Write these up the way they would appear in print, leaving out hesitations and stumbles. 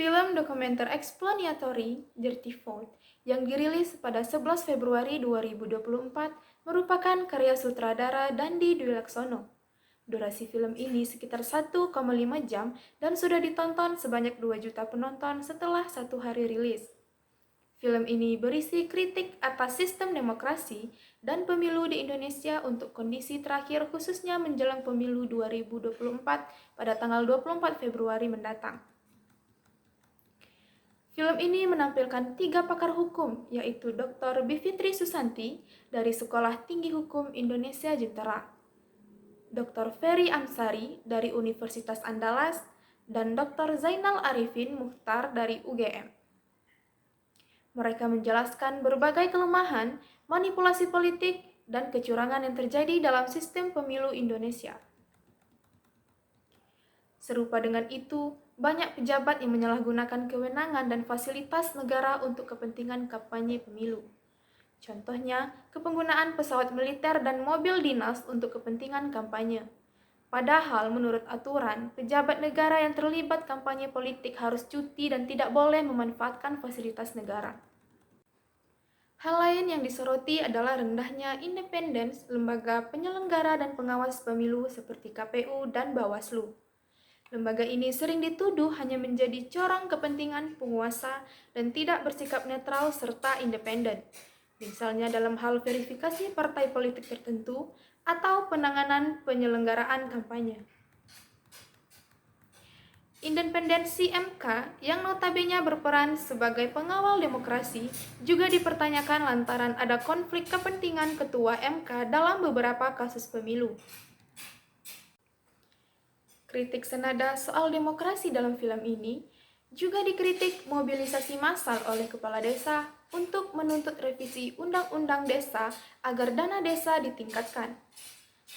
Film dokumenter explanatory Dirty Vote yang dirilis pada 11 Februari 2024 merupakan karya sutradara Dandi Dwi Laksono. Durasi film ini sekitar 1,5 jam dan sudah ditonton sebanyak 2 juta penonton setelah 1 hari rilis. Film ini berisi kritik atas sistem demokrasi dan pemilu di Indonesia untuk kondisi terakhir khususnya menjelang pemilu 2024 pada tanggal 24 Februari mendatang. Film ini menampilkan 3 pakar hukum, yaitu Dr. Bivitri Susanti dari Sekolah Tinggi Hukum Indonesia Jentera, Dr. Ferry Amsari dari Universitas Andalas, dan Dr. Zainal Arifin Mukhtar dari UGM. Mereka menjelaskan berbagai kelemahan, manipulasi politik, dan kecurangan yang terjadi dalam sistem pemilu Indonesia. Serupa dengan itu, banyak pejabat yang menyalahgunakan kewenangan dan fasilitas negara untuk kepentingan kampanye pemilu. Contohnya, kepenggunaan pesawat militer dan mobil dinas untuk kepentingan kampanye. Padahal menurut aturan, pejabat negara yang terlibat kampanye politik harus cuti dan tidak boleh memanfaatkan fasilitas negara. Hal lain yang disoroti adalah rendahnya independens lembaga penyelenggara dan pengawas pemilu seperti KPU dan Bawaslu. Lembaga ini sering dituduh hanya menjadi corong kepentingan penguasa dan tidak bersikap netral serta independen. Misalnya dalam hal verifikasi partai politik tertentu atau penanganan penyelenggaraan kampanye. Independensi MK yang notabene berperan sebagai pengawal demokrasi juga dipertanyakan lantaran ada konflik kepentingan ketua MK dalam beberapa kasus pemilu. Kritik senada soal demokrasi dalam film ini juga dikritik mobilisasi massal oleh kepala desa untuk menuntut revisi Undang-Undang Desa agar dana desa ditingkatkan.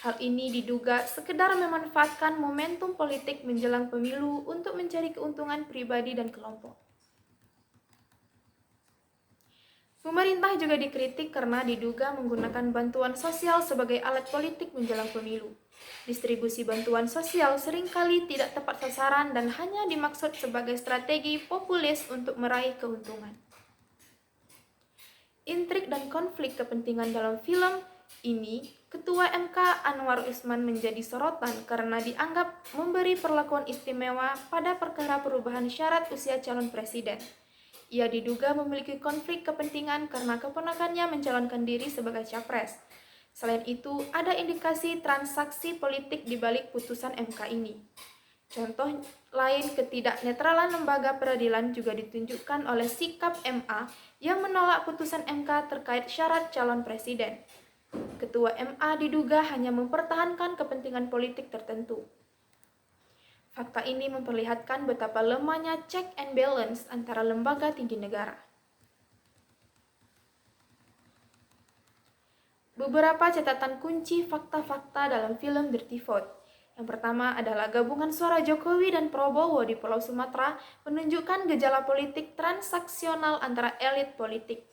Hal ini diduga sekedar memanfaatkan momentum politik menjelang pemilu untuk mencari keuntungan pribadi dan kelompok. Pemerintah juga dikritik karena diduga menggunakan bantuan sosial sebagai alat politik menjelang pemilu. Distribusi bantuan sosial seringkali tidak tepat sasaran dan hanya dimaksud sebagai strategi populis untuk meraih keuntungan. Intrik dan konflik kepentingan dalam film ini, Ketua MK Anwar Usman menjadi sorotan karena dianggap memberi perlakuan istimewa pada perkara perubahan syarat usia calon presiden. Ia diduga memiliki konflik kepentingan karena keponakannya mencalonkan diri sebagai capres. Selain itu, ada indikasi transaksi politik di balik putusan MK ini. Contoh lain ketidaknetralan lembaga peradilan juga ditunjukkan oleh sikap MA yang menolak putusan MK terkait syarat calon presiden. Ketua MA diduga hanya mempertahankan kepentingan politik tertentu. Fakta ini memperlihatkan betapa lemahnya check and balance antara lembaga tinggi negara. Beberapa catatan kunci fakta-fakta dalam film Dirty Vote. Yang pertama adalah gabungan suara Jokowi dan Prabowo di Pulau Sumatera menunjukkan gejala politik transaksional antara elit politik.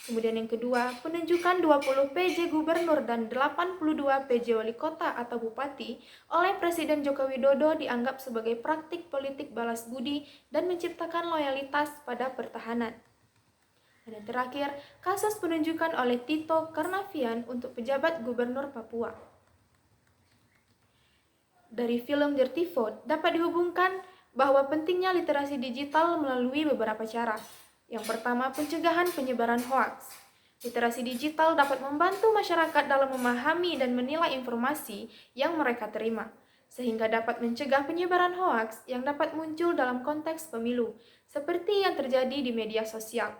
Kemudian yang kedua, penunjukan 20 PJ Gubernur dan 82 PJ Wali Kota atau Bupati oleh Presiden Joko Widodo dianggap sebagai praktik politik balas budi dan menciptakan loyalitas pada pertahanan. Dan yang terakhir, kasus penunjukan oleh Tito Karnavian untuk pejabat Gubernur Papua. Dari film Dirty Vote dapat dihubungkan bahwa pentingnya literasi digital melalui beberapa cara. Yang pertama, pencegahan penyebaran hoaks. Literasi digital dapat membantu masyarakat dalam memahami dan menilai informasi yang mereka terima, sehingga dapat mencegah penyebaran hoaks yang dapat muncul dalam konteks pemilu, seperti yang terjadi di media sosial.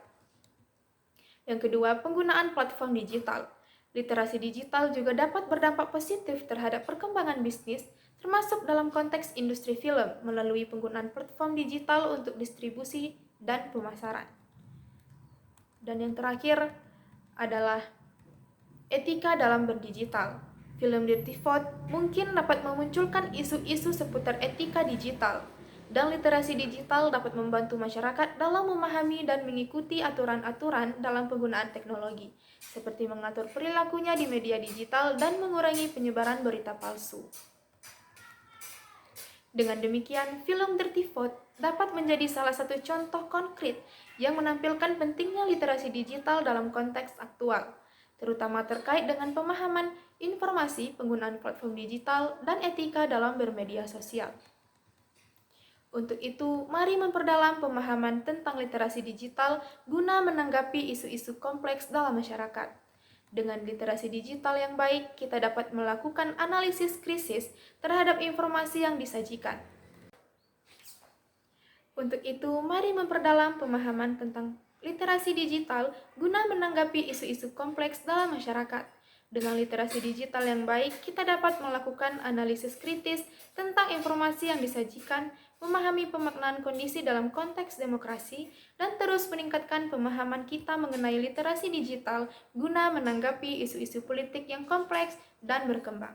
Yang kedua, penggunaan platform digital. Literasi digital juga dapat berdampak positif terhadap perkembangan bisnis, termasuk dalam konteks industri film, melalui penggunaan platform digital untuk distribusi dan pemasaran. Dan yang terakhir adalah etika dalam berdigital. Film Dirty Vote mungkin dapat memunculkan isu-isu seputar etika digital, dan literasi digital dapat membantu masyarakat dalam memahami dan mengikuti aturan-aturan dalam penggunaan teknologi, seperti mengatur perilakunya di media digital dan mengurangi penyebaran berita palsu. Dengan demikian, film Dirty Vote dapat menjadi salah satu contoh konkret yang menampilkan pentingnya literasi digital dalam konteks aktual, terutama terkait dengan pemahaman informasi, penggunaan platform digital, dan etika dalam bermedia sosial. Untuk itu, mari memperdalam pemahaman tentang literasi digital guna menanggapi isu-isu kompleks dalam masyarakat. Dengan literasi digital yang baik, kita dapat melakukan analisis krisis terhadap informasi yang disajikan. Untuk itu, mari memperdalam pemahaman tentang literasi digital guna menanggapi isu-isu kompleks dalam masyarakat. Dengan literasi digital yang baik, kita dapat melakukan analisis kritis tentang informasi yang disajikan, memahami pemaknaan kondisi dalam konteks demokrasi, dan terus meningkatkan pemahaman kita mengenai literasi digital guna menanggapi isu-isu politik yang kompleks dan berkembang.